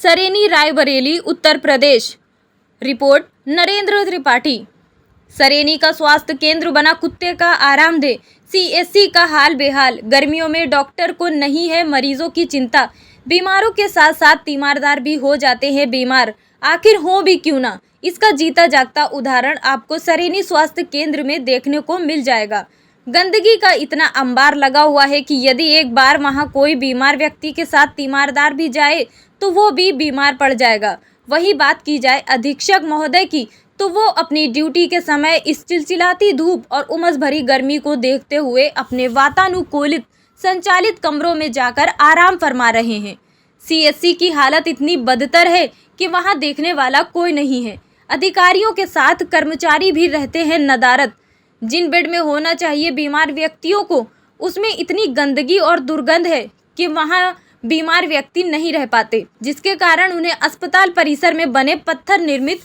सरेनी Raebareli Uttar Pradesh. Report Narendra Tripathi. सरेनी का स्वास्थ्य केंद्र बना कुत्ते का आरामदेह, सीएससी का हाल बेहाल। गर्मियों में डॉक्टर को नहीं है मरीजों की चिंता, बीमारों के साथ साथ तीमारदार भी हो जाते हैं बीमार। आखिर हो भी क्यों ना, इसका जीता जागता उदाहरण आपको सरेनी स्वास्थ्य केंद्र में देखने को मिल जाएगा। गंदगी का इतना अंबार लगा हुआ है कि यदि एक बार वहां कोई बीमार व्यक्ति के साथ तीमारदार भी जाए तो वो भी बीमार पड़ जाएगा। वही बात की जाए अधीक्षक महोदय की, तो वो अपनी ड्यूटी के समय इस चिलचिलाती धूप और उमस भरी गर्मी को देखते हुए अपने वातानुकूलित संचालित कमरों में जाकर आराम फरमा रहे हैं। सीएससी की हालत इतनी बदतर है कि वहां देखने वाला कोई नहीं है। अधिकारियों के साथ कर्मचारी भी रहते हैं नदारद। जिन बेड में होना चाहिए बीमार व्यक्तियों को, उसमें इतनी गंदगी और दुर्गंध है कि वहां बीमार व्यक्ति नहीं रह पाते, जिसके कारण उन्हें अस्पताल परिसर में बने पत्थर निर्मित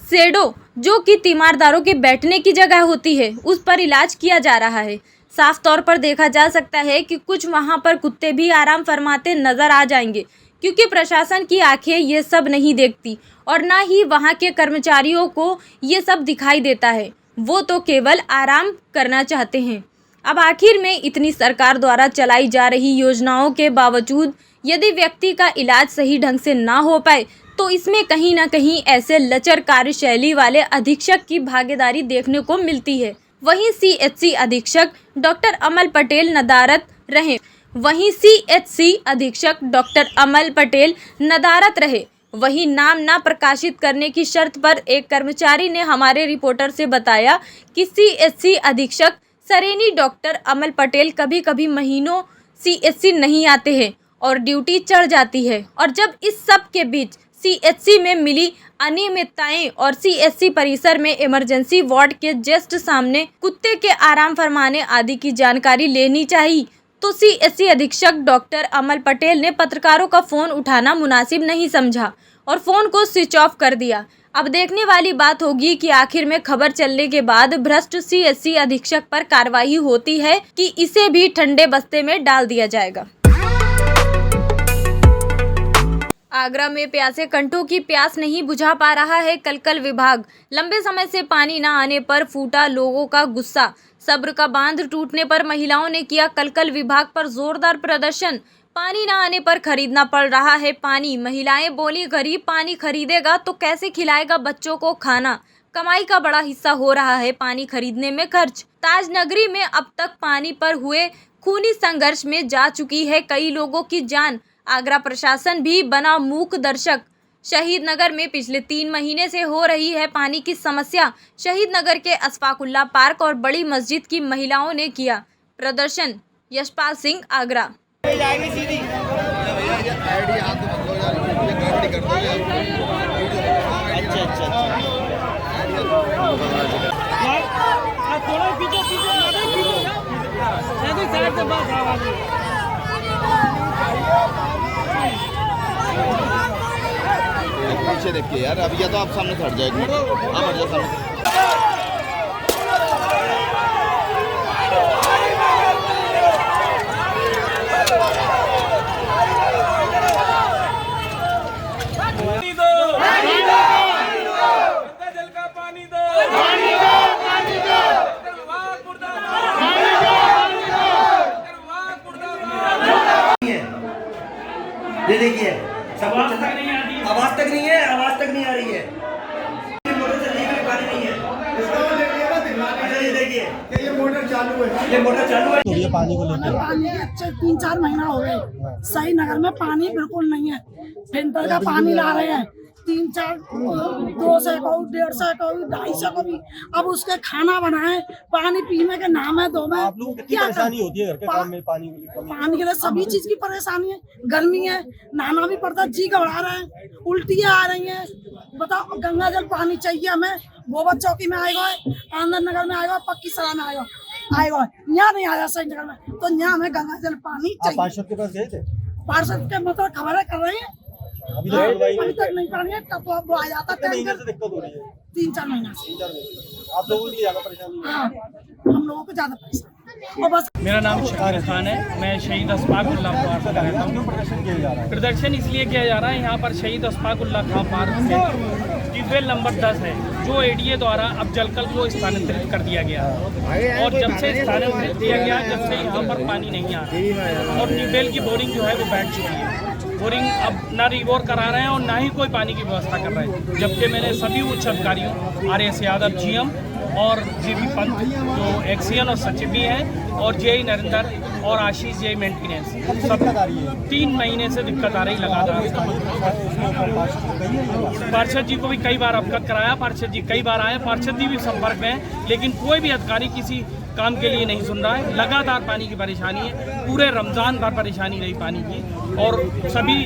शेडों, जो कि तीमारदारों के बैठने की जगह होती है, उस पर इलाज किया जा रहा है। साफ तौर पर देखा जा सकता है कि कुछ वहां पर कुत्ते भी आराम फरमाते नजर आ जाएंगे, क्योंकि प्रशासन की आंखें ये सब नहीं देखती और ना ही वहां के कर्मचारियों को ये सब दिखाई देता है। वो तो केवल आराम करना चाहते हैं। अब आखिर में इतनी सरकार द्वारा चलाई जा रही योजनाओं के बावजूद यदि व्यक्ति का इलाज सही ढंग से ना हो पाए तो इसमें कहीं ना कहीं ऐसे लचर कार्यशैली वाले अधीक्षक की भागीदारी देखने को मिलती है। वहीं सीएचसी अधीक्षक डॉक्टर अमल पटेल नदारत रहे। वहीं नाम ना प्रकाशित करने की शर्त पर एक कर्मचारी ने हमारे रिपोर्टर से बताया कि सीएचसी अधीक्षक सरेनी डॉक्टर अमल पटेल कभी कभी महीनों सीएचसी नहीं आते हैं और ड्यूटी चढ़ जाती है। और जब इस सब के बीच सीएचसी में मिली अनियमितताएं और सीएचसी परिसर में इमरजेंसी वार्ड के जस्ट सामने कुत्ते के आराम फरमाने आदि की जानकारी लेनी चाहिए, तो सीएचसी अधीक्षक डॉक्टर अमल पटेल ने पत्रकारों का फोन उठाना मुनासिब नहीं समझा और फोन को स्विच ऑफ कर दिया। अब देखने वाली बात होगी कि आखिर में खबर चलने के बाद भ्रष्ट सीएचसी अधीक्षक पर कार्रवाई होती है कि इसे भी ठंडे बस्ते में डाल दिया जाएगा। आगरा में प्यासे कंठों की प्यास नहीं बुझा पा रहा है कलकल विभाग। लंबे समय से पानी न आने पर फूटा लोगों का गुस्सा। सब्र का बांध टूटने पर महिलाओं ने किया कलकल विभाग पर जोरदार प्रदर्शन। पानी न आने पर खरीदना पड़ रहा है पानी। महिलाएं बोली, गरीब पानी खरीदेगा तो कैसे खिलाएगा बच्चों को खाना। कमाई का बड़ा हिस्सा हो रहा है पानी खरीदने में खर्च। ताज नगरी में अब तक पानी पर हुए खूनी संघर्ष में जा चुकी है कई लोगों की जान। आगरा प्रशासन भी बना मूक दर्शक। शहीद नगर में पिछले 3 महीने से हो रही है पानी की समस्या। शहीद नगर के अशफाकुल्ला पार्क और बड़ी मस्जिद की महिलाओं ने किया प्रदर्शन। यशपाल सिंह, आगरा। पीछे देखिए यार, अभी या तो आप सामने से हट जाएंगे। आप हट जाओ सामने से। जल का पानी दो, पानी दो, पानी दो। ये देखिए, सब आवाज तक नहीं आ रही है, आवाज तक नहीं आ रही है। मोटर चलने की पानी नहीं है। इसका वो ले लिया ना दिखलाने। अच्छा ये देखिए कि ये मोटर चालू है। ये मोटर चालू है। तो ये पानी को लेकर पानी के अच्छे 3-4 महीना हो गए। सही नगर में पानी बिल्कुल नहीं है। फिल्टर का पानी ला रहे हैं 3-4 200 का 150 का 250 का भी। अब उसके खाना बनाए, पानी पीने के नाम है दो में। आप लोगों को कितनी परेशानी होती है घर के काम में? पानी के लिए सभी चीज की परेशानी है। गर्मी है, नहाना भी पड़ता है, जी घबरा रहे हैं, उल्टियाँ आ रही हैं। बताओ, गंगा जल पानी चाहिए हमें। गोबर चौकी में आएगा, आनंद नगर में आएगा, पक्की सराय में आएगा, यहाँ नहीं आया सही नगर में, तो यहाँ हमें गंगा जल पानी चाहिए। पार्षद के पास गए थे? पार्षद के मतलब खबरें कर रहे हैं, अभी तक नहीं पा रही है। कब वो आ जाता है। दिक्कत हो रही है 3-4 महीना से। आप लोगों को ज्यादा परेशानी है? हाँ, हम लोगों को ज्यादा परेशानी। और बस मेरा नाम शकील खान है। मैं शहीद अशफाकुल्लाह पार्क में रहता हूँ। प्रदर्शन इसलिए किया जा रहा है, यहाँ पर शहीद अशफाकुल्लाह खान पार्क से ट्यूबवेल नंबर 10 है, जो एडीए द्वारा अब जलकल को स्थानांतरित कर दिया गया है। और जब से स्थानांतरित किया गया, जब से यहाँ पर पानी नहीं आ रहा और ट्यूबवेल की बोरिंग जो है वो बैठ चुकी है। बोरिंग अब ना रिबोर करा रहे हैं और ना ही कोई पानी की व्यवस्था कर रहे हैं। जबकि मैंने सभी उच्च अधिकारियों RS यादव GM और JB पंत जो एक्सियन और सचिव भी हैं और JE नरेंद्र और आशीष JE मेंटेनेंस सब 3 महीने से दिक्कत आ रही लगातार। पार्षद जी को भी कई बार अवगत कराया, पार्षद जी कई बार आए, पार्षद जी भी संपर्क में हैं, लेकिन कोई भी अधिकारी किसी काम के लिए नहीं सुन रहा है। लगातार पानी की परेशानी है, पूरे रमज़ान भर परेशानी रही पानी की। और सभी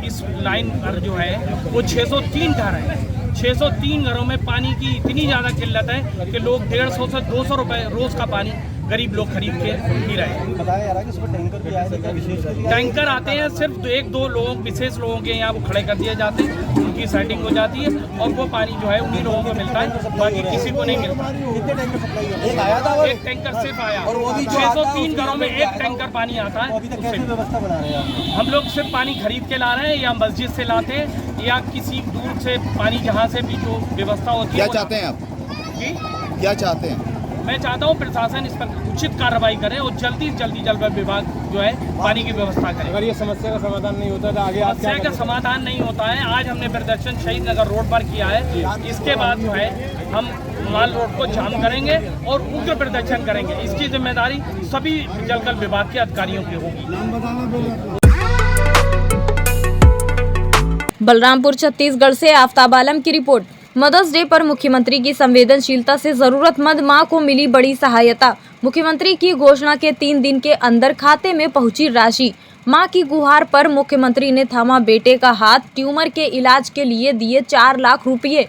इस लाइन पर जो है वो 603 घर हैं। 603 घरों में पानी की इतनी ज़्यादा किल्लत है कि लोग 150 से 200 रुपये रोज़ का पानी गरीब लोग खरीद के पी रहे हैं। बताया जा रहा है कि इसमें टैंकर भी आए थे, विशेष टैंकर आते हैं, सिर्फ 1-2 लोगों विशेष लोगों के यहाँ वो खड़े कर दिए जाते हैं, उनकी सेटिंग हो जाती है और वो पानी जो है उन्हीं लोगों को मिलता है, बाकी किसी को नहीं मिलता। कितने टैंकर सप्लाई होते हैं? एक आया था और एक टैंकर सिर्फ आया और वो भी जो 603 घरों में एक टैंकर पानी आता है। अभी तक कैसी व्यवस्था बना रहे हैं? हम लोग सिर्फ पानी खरीद के ला रहे हैं या मस्जिद से लाते हैं या किसी दूर से पानी जहाँ से भी जो व्यवस्था होती है। क्या चाहते हैं आप? जी, क्या चाहते हैं? मैं चाहता हूँ प्रशासन इस पर उचित कार्रवाई करे और जल्दी से जल्दी जल विभाग जो है पानी की व्यवस्था करे। अगर ये समस्या का समाधान नहीं होता तो आगे आप क्या समस्या का समाधान नहीं होता है। आज हमने प्रदर्शन शहीद नगर रोड पर किया है, इसके बाद जो है हम माल रोड को जाम करेंगे और उग्र प्रदर्शन करेंगे। इसकी जिम्मेदारी सभी जलकल विभाग के अधिकारियों की होगी। बलरामपुर छत्तीसगढ़ से आफताब आलम की रिपोर्ट। मदर्स डे पर मुख्यमंत्री की संवेदनशीलता से जरूरतमंद मां को मिली बड़ी सहायता। मुख्यमंत्री की घोषणा के 3 दिन के अंदर खाते में पहुंची राशि। मां की गुहार पर मुख्यमंत्री ने थामा बेटे का हाथ। ट्यूमर के इलाज के लिए दिए 4 लाख रुपये।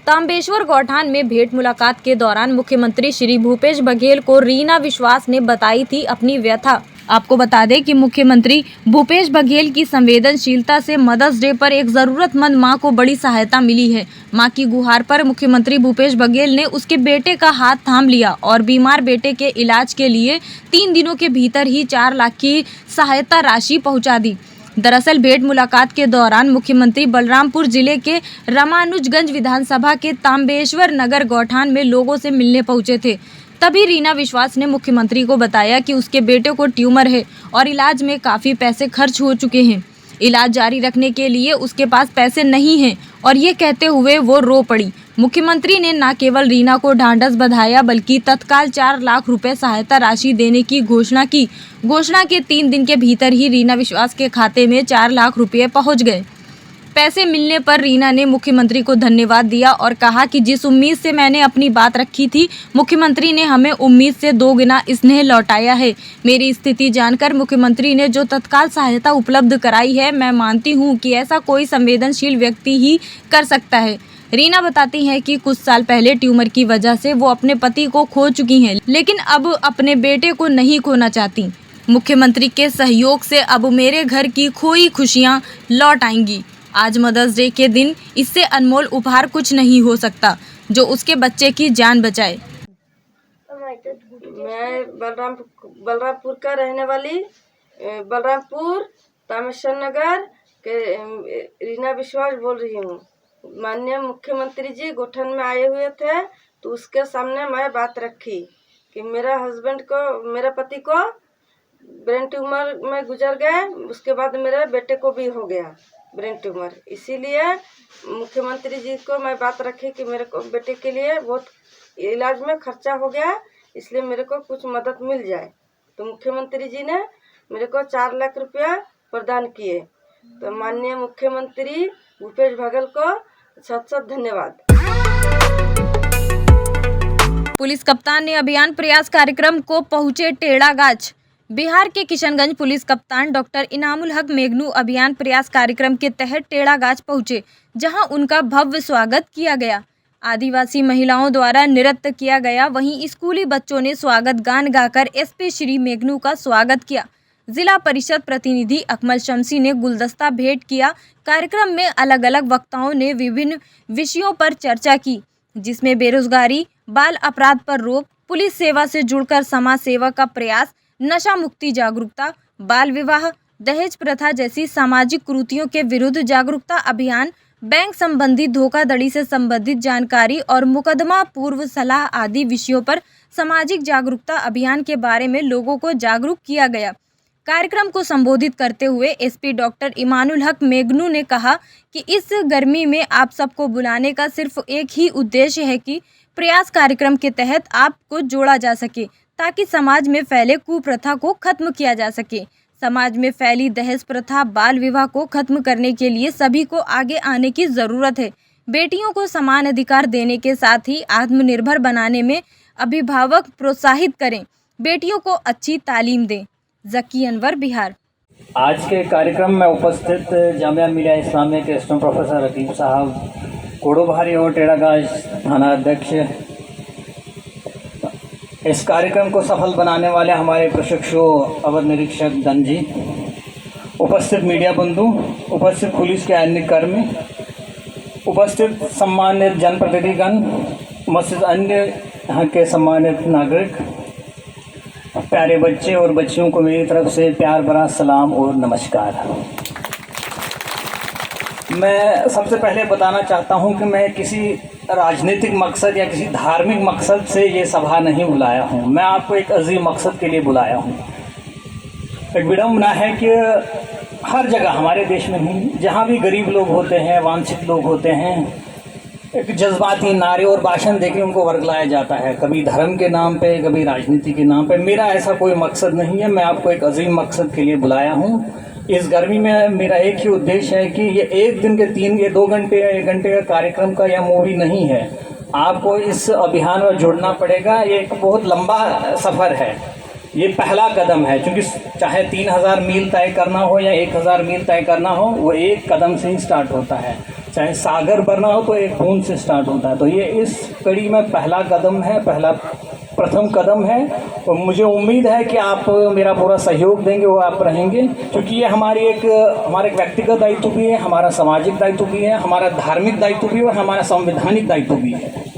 तांबेश्वर गौठान में भेंट मुलाकात के दौरान मुख्यमंत्री श्री भूपेश बघेल को रीना विश्वास ने बताई थी अपनी व्यथा। आपको बता दें कि मुख्यमंत्री भूपेश बघेल की संवेदनशीलता से मदर्स डे पर एक ज़रूरतमंद मां को बड़ी सहायता मिली है। मां की गुहार पर मुख्यमंत्री भूपेश बघेल ने उसके बेटे का हाथ थाम लिया और बीमार बेटे के इलाज के लिए 3 दिनों के भीतर ही 4 लाख की सहायता राशि पहुंचा दी। दरअसल भेंट मुलाकात के दौरान मुख्यमंत्री बलरामपुर जिले के रामानुजगंज विधानसभा के तांबेश्वर नगर गौठान में लोगों से मिलने पहुंचे थे। तभी रीना विश्वास ने मुख्यमंत्री को बताया कि उसके बेटे को ट्यूमर है और इलाज में काफ़ी पैसे खर्च हो चुके हैं। इलाज जारी रखने के लिए उसके पास पैसे नहीं हैं और ये कहते हुए वो रो पड़ी। मुख्यमंत्री ने न केवल रीना को ढांढस बंधाया बल्कि तत्काल 4 लाख रुपए सहायता राशि देने की घोषणा की। घोषणा के 3 दिन के भीतर ही रीना विश्वास के खाते में 4 लाख रुपये पहुँच गए। पैसे मिलने पर रीना ने मुख्यमंत्री को धन्यवाद दिया और कहा कि जिस उम्मीद से मैंने अपनी बात रखी थी, मुख्यमंत्री ने हमें उम्मीद से 2 गुना स्नेह लौटाया है। मेरी स्थिति जानकर मुख्यमंत्री ने जो तत्काल सहायता उपलब्ध कराई है, मैं मानती हूं कि ऐसा कोई संवेदनशील व्यक्ति ही कर सकता है। रीना बताती हैं कि कुछ साल पहले ट्यूमर की वजह से वो अपने पति को खो चुकी हैं, लेकिन अब अपने बेटे को नहीं खोना चाहती। मुख्यमंत्री के सहयोग से अब मेरे घर की खोई खुशियाँ लौट आएंगी। आज मदर्स डे के दिन इससे अनमोल उपहार कुछ नहीं हो सकता जो उसके बच्चे की जान बचाए। मैं बलरामपुर का रहने वाली बलरामपुर तामेश्वर नगर के रीना विश्वास बोल रही हूँ। माननीय मुख्यमंत्री जी गठन में आए हुए थे तो उसके सामने मैं बात रखी कि मेरे पति को ब्रेन ट्यूमर में गुजर गए, उसके बाद मेरे बेटे को भी हो गया ब्रेन ट्यूमर। इसीलिए मुख्यमंत्री जी को मैं बात रखी कि मेरे को बेटे के लिए बहुत इलाज में खर्चा हो गया, इसलिए मेरे को कुछ मदद मिल जाए। तो मुख्यमंत्री जी ने मेरे को 4 लाख रुपया प्रदान किए। तो माननीय मुख्यमंत्री भूपेश बघेल को सत धन्यवाद। पुलिस कप्तान ने अभियान प्रयास कार्यक्रम को पहुंचे टेढ़ागाछ। बिहार के किशनगंज पुलिस कप्तान डॉक्टर इनामुल हक मेघनू अभियान प्रयास कार्यक्रम के तहत टेढ़ागाछ पहुंचे, जहां उनका भव्य स्वागत किया गया। आदिवासी महिलाओं द्वारा नृत्य किया गया, वहीं स्कूली बच्चों ने स्वागत गान गाकर एसपी श्री मेघनू का स्वागत किया। जिला परिषद प्रतिनिधि अकमल शमसी ने गुलदस्ता भेंट किया। कार्यक्रम में अलग अलग वक्ताओं ने विभिन्न विषयों पर चर्चा की, जिसमें बेरोजगारी, बाल अपराध पर रोक, पुलिस सेवा से जुड़कर समाज सेवा का प्रयास, नशा मुक्ति जागरूकता, बाल विवाह, दहेज प्रथा जैसी सामाजिक कुरीतियों के विरुद्ध जागरूकता अभियान, बैंक संबंधी धोखाधड़ी से संबंधित जानकारी और मुकदमा पूर्व सलाह आदि विषयों पर सामाजिक जागरूकता अभियान के बारे में लोगों को जागरूक किया गया। कार्यक्रम को संबोधित करते हुए एसपी डॉक्टर इमानुल हक मेगनू ने कहा कि इस गर्मी में आप सबको बुलाने का सिर्फ एक ही उद्देश्य है कि प्रयास कार्यक्रम के तहत आपको जोड़ा जा सके ताकि समाज में फैले कुप्रथा को खत्म किया जा सके। समाज में फैली दहेज प्रथा, बाल विवाह को खत्म करने के लिए सभी को आगे आने की ज़रूरत है। बेटियों को समान अधिकार देने के साथ ही आत्मनिर्भर बनाने में अभिभावक प्रोत्साहित करें। बेटियों को अच्छी तालीम दें। जकी अनवर, बिहार। आज के कार्यक्रम में उपस्थित जामिया मिलिया इस्लामिया के असिस्टेंट प्रोफेसर रकीब साहब, कोडोभारी और टेढ़ागाछ थाना अध्यक्ष, इस कार्यक्रम को सफल बनाने वाले हमारे प्रशिक्षु अवर निरीक्षक दंजी, उपस्थित मीडिया बंधु, उपस्थित पुलिस के अन्य कर्मी, उपस्थित सम्मानित जनप्रतिनिधिगण, उपस्थित अन्य यहाँ के सम्मानित नागरिक, प्यारे बच्चे और बच्चियों को मेरी तरफ से प्यार भरा सलाम और नमस्कार। मैं सबसे पहले बताना चाहता हूं कि मैं किसी राजनीतिक मकसद या किसी धार्मिक मकसद से ये सभा नहीं बुलाया हूं। मैं आपको एक अजीम मकसद के लिए बुलाया हूं। एक विडम्बना है कि हर जगह हमारे देश में ही जहां भी गरीब लोग होते हैं, वांछित लोग होते हैं, एक जज्बाती नारे और भाषण देके उनको वर्गलाया जाता है, कभी धर्म के नाम पे, कभी राजनीति के नाम पे। मेरा ऐसा कोई मकसद नहीं है। मैं आपको एक अजीम मकसद के लिए बुलाया हूँ। इस गर्मी में मेरा एक ही उद्देश्य है कि ये एक दिन के 3 या 2 घंटे या 1 घंटे का कार्यक्रम का या मूवी नहीं है। आपको इस अभियान में जुड़ना पड़ेगा। ये एक बहुत लंबा सफ़र है। ये पहला कदम है, क्योंकि चाहे 3000 मील तय करना हो या 1000 मील तय करना हो, वो एक कदम से ही स्टार्ट होता है। चाहे सागर भरना हो तो एक बूंद से स्टार्ट होता है। तो ये इस कड़ी में पहला कदम है, प्रथम कदम है। और मुझे उम्मीद है कि आप मेरा पूरा सहयोग देंगे, वो आप रहेंगे, क्योंकि ये हमारा एक व्यक्तिगत दायित्व भी है, हमारा सामाजिक दायित्व भी है, हमारा धार्मिक दायित्व भी है और हमारा संवैधानिक दायित्व भी है।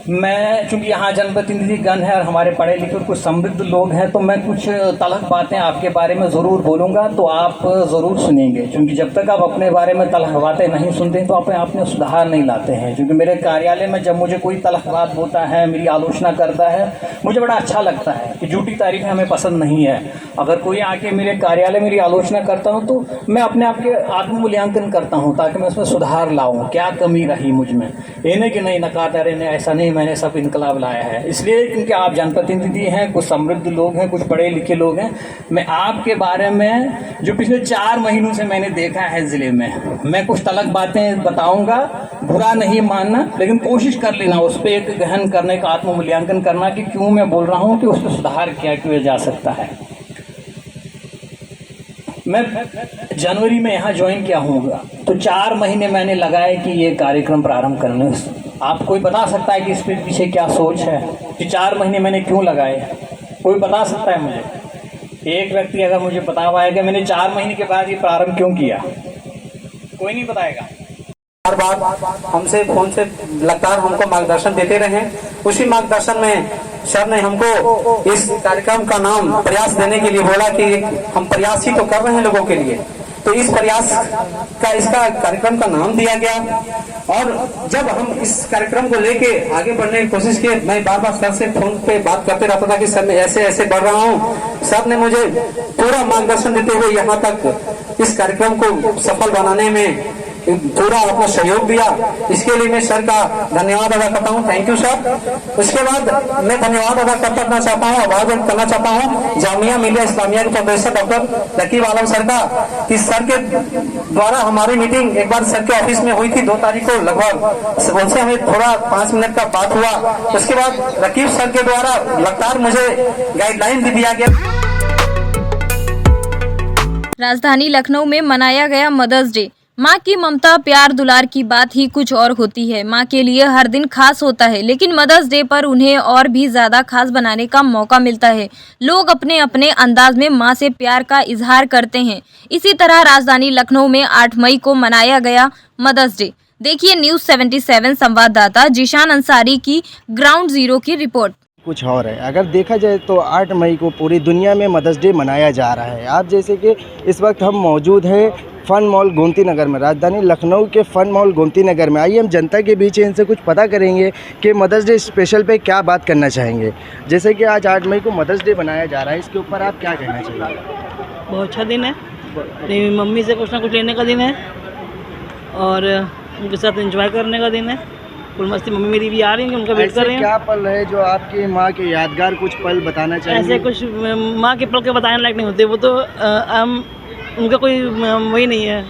मैं चूँकि यहाँ जनप्रतिनिधिगण है और हमारे पढ़े लिखे कुछ समृद्ध लोग हैं, तो मैं कुछ तलख बातें आपके बारे में ज़रूर बोलूँगा, तो आप ज़रूर सुनेंगे। क्योंकि जब तक आप अपने बारे में तलख बातें नहीं सुनते तो आप में सुधार नहीं लाते हैं। क्योंकि मेरे कार्यालय में जब मुझे कोई तलख बात बोलता है, मेरी आलोचना करता है, मुझे बड़ा अच्छा लगता है कि झूठी तारीफें हमें पसंद नहीं है। अगर कोई आके मेरे कार्यालय मेरी आलोचना करता हूँ तो मैं अपने आप के आत्ममूल्यांकन करता हूँ, ताकि मैं उसमें सुधार लाऊँ, क्या कमी रही मुझ में। ये नहीं कि नहीं नकारते रहे, ऐसा नहीं, मैंने सब इनकलाब लाया है। इसलिए क्योंकि आप जनप्रतिनिधि हैं, कुछ समृद्ध लोग हैं, कुछ पढ़े लिखे लोग हैं। मैं आपके बारे में जो पिछले 4 महीनों से मैंने देखा है ज़िले में, मैं कुछ तलख बातें बताऊंगा। बुरा नहीं मानना, लेकिन कोशिश कर लेना उस पर एक गहन करने का, आत्ममूल्यांकन करना कि क्यों मैं बोल रहा हूँ, कि उस पर सुधार क्या किया जा सकता है। मैं जनवरी में यहाँ ज्वाइन किया हूँगा, तो 4 महीने मैंने लगाए कि ये कार्यक्रम प्रारंभ करने। आप कोई बता सकता है कि इस पे पीछे क्या सोच है कि 4 महीने मैंने क्यों लगाए? कोई बता सकता है मुझे? एक व्यक्ति अगर मुझे बता हुआ है कि मैंने 4 महीने के बाद ये प्रारंभ क्यों किया, कोई नहीं बताएगा। हर बार हमसे फोन से लगातार हमको मार्गदर्शन देते रहे। उसी मार्गदर्शन में सर ने हमको इस कार्यक्रम का नाम प्रयास देने के लिए बोला कि हम प्रयास ही तो कर रहे हैं लोगों के लिए, तो इस प्रयास का इसका कार्यक्रम का नाम दिया गया। और जब हम इस कार्यक्रम को लेके आगे बढ़ने की कोशिश की, मैं बार बार सर से फोन पे बात करते रहता था कि सर मैं ऐसे ऐसे बढ़ रहा हूँ। सर ने मुझे पूरा मार्गदर्शन देते हुए यहाँ तक इस कार्यक्रम को सफल बनाने में पूरा अपना सहयोग दिया। इसके लिए मैं सर का धन्यवाद अदा करता हूँ। Thank you sir. उसके बाद मैं धन्यवाद अदा करना चाहता हूँ, आभार व्यक्त करना चाहता हूँ जामिया मिलिया इस्लामिया के प्रोफेसर डॉक्टर रकीब आलम सर का, कि सर के द्वारा हमारी मीटिंग एक बार सर के ऑफिस में हुई थी 2 तारीख को, लगभग उनसे हमें थोड़ा 5 मिनट का बात हुआ। उसके बाद रकीब सर के द्वारा लगातार मुझे गाइडलाइन भी दिया गया। राजधानी लखनऊ में मनाया गया मदर्स डे। माँ की ममता, प्यार, दुलार की बात ही कुछ और होती है। माँ के लिए हर दिन खास होता है, लेकिन मदर्स डे पर उन्हें और भी ज़्यादा खास बनाने का मौका मिलता है। लोग अपने अपने अंदाज में माँ से प्यार का इजहार करते हैं। इसी तरह राजधानी लखनऊ में 8 मई को मनाया गया मदर्स डे। देखिए न्यूज़ 77 संवाददाता जिशान अंसारी की ग्राउंड जीरो की रिपोर्ट। कुछ और है। अगर देखा जाए तो 8 मई को पूरी दुनिया में मदर्स डे मनाया जा रहा है। आप जैसे कि इस वक्त हम मौजूद हैं फन मॉल गोमती नगर में, राजधानी लखनऊ के फन मॉल गोमती नगर में। आइए हम जनता के बीच इनसे कुछ पता करेंगे कि मदर्स डे स्पेशल पे क्या बात करना चाहेंगे। जैसे कि आज 8 मई को मदर्स डे मनाया जा रहा है, इसके ऊपर आप क्या कहना चाहेंगे? बहुत अच्छा दिन है, मेरी मम्मी से कुछ ना कुछ लेने का दिन है और उनके साथ एंजॉय करने का दिन है। फुल मस्ती, मम्मी मेरी भी आ रही हैं, उनका वेट कर रहे हैं। क्या पल है जो आपकी माँ के यादगार कुछ पल बताना चाहेंगे? ऐसे कुछ माँ के पल के बताने लायक नहीं होते, वो तो उनका कोई वही नहीं है।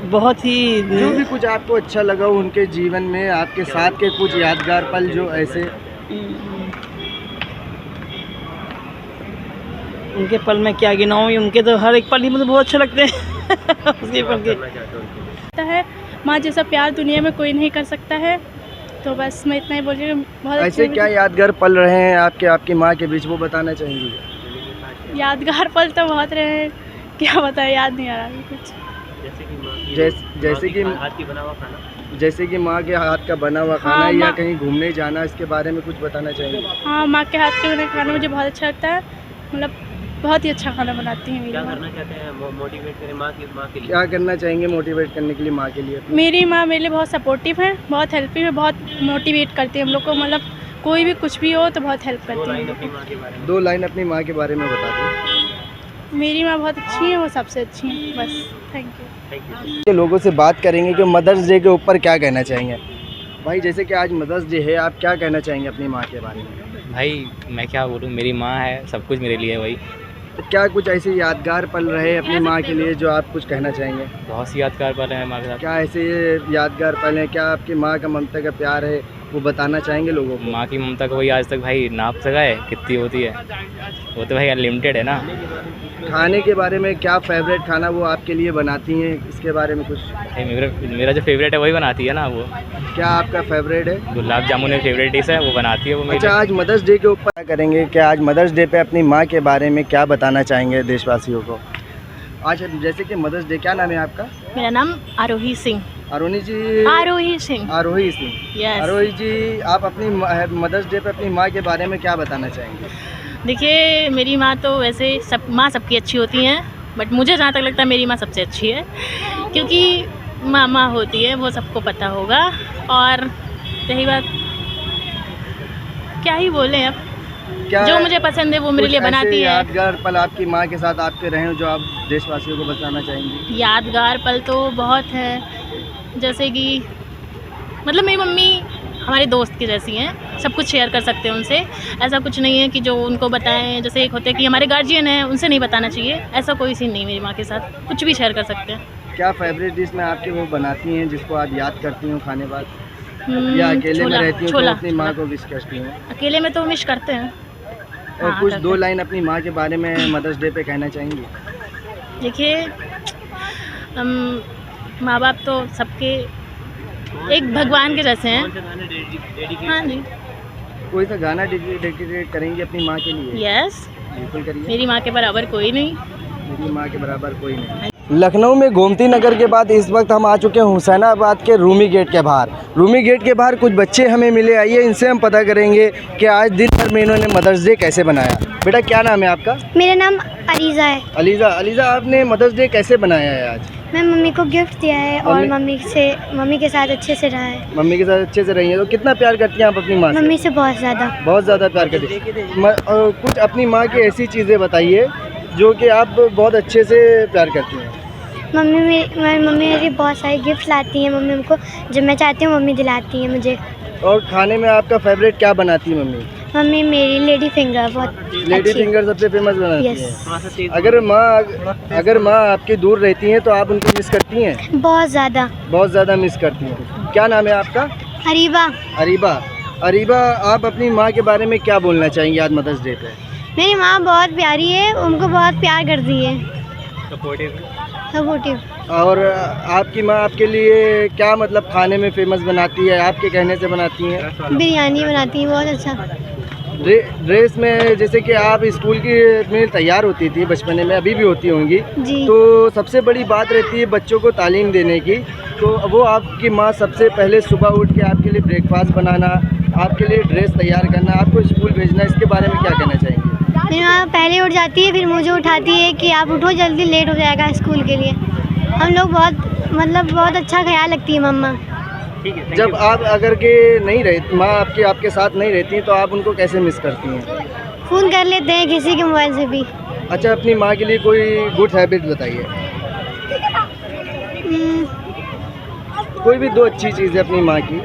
बहुत ही जो भी कुछ आपको अच्छा लगा उनके जीवन में, आपके साथ के कुछ यादगार पल जो ऐसे उनके पल में क्या गिनाऊँ, उनके तो हर एक पल ही मुझे बहुत अच्छे लगते हैं। उसके पल के है माँ जैसा प्यार दुनिया में कोई नहीं कर सकता है, तो बस मैं इतना ही बोल रही हूँ। बहुत ऐसे क्या यादगार पल रहे हैं आपकी माँ के बीच, वो बताना चाहेंगी? यादगार पल तो बहुत रहे हैं, क्या बताएं, याद नहीं आ रहा अभी कुछ। जैसे कि माँ के हाथ का बना हुआ खाना, हाँ, या कहीं घूमने जाना, इसके बारे में कुछ बताना चाहेंगे? हाँ, माँ के हाथ के बने खाना मुझे बहुत अच्छा लगता है, मतलब बहुत ही अच्छा खाना बनाती हैं मेरी माँ। क्या करना चाहेंगे मोटिवेट करने के लिए माँ के लिए? मेरी माँ मेरे लिए बहुत सपोर्टिव है, बहुत हेल्पिंग है, बहुत मोटिवेट करती है हम लोग को, मतलब कोई भी कुछ भी हो तो बहुत हेल्प करती है। 2 लाइन अपनी माँ के बारे में बता दो। मेरी माँ बहुत अच्छी है, वो सबसे अच्छी है, बस। Thank you. लोगों से बात करेंगे कि मदर्स डे के ऊपर क्या कहना चाहेंगे। भाई जैसे कि आज मदर्स डे है, आप क्या कहना चाहेंगे अपनी माँ के बारे में? भाई मैं क्या बोलूँ, मेरी माँ है, सब कुछ मेरे लिए है भाई। तो क्या कुछ ऐसे यादगार पल रहे अपनी माँ के लिए जो आप कुछ कहना चाहेंगे? बहुत सी यादगार पल हैं माँ के साथ। क्या ऐसे यादगार पल हैं, क्या आपकी माँ का ममता का प्यार है, वो बताना चाहेंगे लोगों को? माँ की ममता को भाई आज तक भाई नाप सका है कितनी होती है, वो तो भाई अनलिमिटेड है ना। खाने के बारे में क्या फेवरेट खाना वो आपके लिए बनाती हैं, इसके बारे में कुछ? भाई मेरा जो फेवरेट है वही बनाती है ना वो। क्या आपका फेवरेट है? गुलाब जामुन एक फेवरेट डिश है, वो बनाती है वो मेरी। अच्छा, आज मदर्स डे के ऊपर क्या करेंगे, क्या आज मदर्स डे पे अपनी माँ के बारे में क्या बताना चाहेंगे देशवासियों को? आज जैसे कि मदर्स डे, क्या नाम है आपका? मेरा नाम आरोही सिंह। आरोही जी? आरोही सिंह। आरोही सिंह, यस। आरोही जी, आप अपनी मदर्स डे पे अपनी माँ के बारे में क्या बताना चाहेंगे? देखिए, मेरी माँ तो वैसे सब माँ सबकी अच्छी होती हैं, बट मुझे जहाँ तक लगता है मेरी माँ सबसे अच्छी है, क्योंकि माँ होती है, वो सबको पता होगा। और रही बात, क्या ही बोलें अब, जो मुझे पसंद है वो मेरे लिए बनाती है। यादगार पल आपकी माँ के साथ आपके रहे हो जो आप देशवासियों को बताना चाहेंगे? यादगार पल तो बहुत है, जैसे कि मतलब मेरी मम्मी हमारे दोस्त की जैसी हैं, सब कुछ शेयर कर सकते हैं उनसे। ऐसा कुछ नहीं है कि जो उनको बताएं, जैसे एक होते हैं कि हमारे गार्जियन हैं, उनसे नहीं बताना चाहिए, ऐसा कोई सीन नहीं। मेरी माँ के साथ कुछ भी शेयर कर सकते हैं। क्या फेवरेट डिश में आपकी वो बनाती हैं जिसको आप याद करती हो खाने बाद, या अकेले में रहती हो तो अपनी माँ को विश करती हैं? अकेले में तो विश करते हैं। और कुछ 2 लाइन अपनी माँ के बारे में मदर्स डे पे कहना चाहेंगी? देखिए, माँ बाप तो सबके एक भगवान के जैसे हैं। हाँ जी। कोई सा गाना डेडिकेट करेंगे अपनी माँ के लिए? यस, बिल्कुल करिए। मेरी माँ के बराबर कोई नहीं। मेरी माँ के बराबर कोई नहीं। लखनऊ में गोमती नगर के बाद इस वक्त हम आ चुके हैं हुसैनाबाद के रूमी गेट के बाहर। रूमी गेट के बाहर कुछ बच्चे हमें मिले, आइए इनसे हम पता करेंगे कि आज दिन भर में इन्होंने मदर्स डे कैसे बनाया। बेटा, क्या नाम है आपका? मेरा नाम अलीज़ा है। अलीज़ा, आपने मदर्स डे कैसे बनाया है आज? मैं मम्मी को गिफ्ट दिया है और मम्मी के साथ अच्छे से रहा है। मम्मी के साथ अच्छे से रही है। तो कितना प्यार करती हैं आप अपनी माँ से? मम्मी से बहुत ज़्यादा प्यार करती हैं। कुछ अपनी माँ की ऐसी चीज़ें बताइए जो कि आप बहुत अच्छे से प्यार करती हैं। मम्मी मेरी बहुत सारे गिफ्ट लाती हैं। मम्मी हमको जब मैं चाहती हूँ मम्मी दिलाती हैं मुझे। और खाने में आपका फेवरेट क्या बनाती है मम्मी? मम्मी मेरी लेडी फिंगर बहुत लेडी फिंगर सबसे फेमस बनाती है। अगर माँ आपकी दूर रहती हैं तो आप उनको मिस करती हैं? बहुत ज़्यादा मिस करती हैं। क्या नाम है आपका? अरीबा, आप अपनी माँ के बारे में क्या बोलना चाहेंगे आज मदर्स डे पे? मेरी माँ बहुत प्यारी है, उनको बहुत प्यार करती है, सपोर्टिव। और आपकी माँ आपके लिए क्या मतलब खाने में फेमस बनाती है, आपके कहने से बनाती हैं? बिरयानी बनाती है बहुत अच्छा। ड्रेस में जैसे कि आप स्कूल की में तैयार होती थी बचपने में, अभी भी होती होंगी, जी। तो सबसे बड़ी बात रहती है बच्चों को तालीम देने की। तो वो आपकी माँ सबसे पहले सुबह उठ के आपके लिए ब्रेकफास्ट बनाना, आपके लिए ड्रेस तैयार करना, आपको स्कूल भेजना, इसके बारे में क्या कहना चाहेंगे? मेरी माँ पहले उठ जाती है, फिर मुझे उठाती है कि आप उठो जल्दी, लेट हो जाएगा स्कूल के लिए। हम लोग बहुत अच्छा ख्याल रखती है मम्मा। जब आप अगर के नहीं रहे, माँ आपके साथ नहीं रहती, तो आप उनको कैसे मिस करती हैं? फ़ोन कर लेते हैं किसी के मोबाइल से भी। अच्छा, अपनी माँ के लिए कोई गुड हैबिट बताइए। कोई भी 2 अच्छी चीज़ है अपनी माँ की।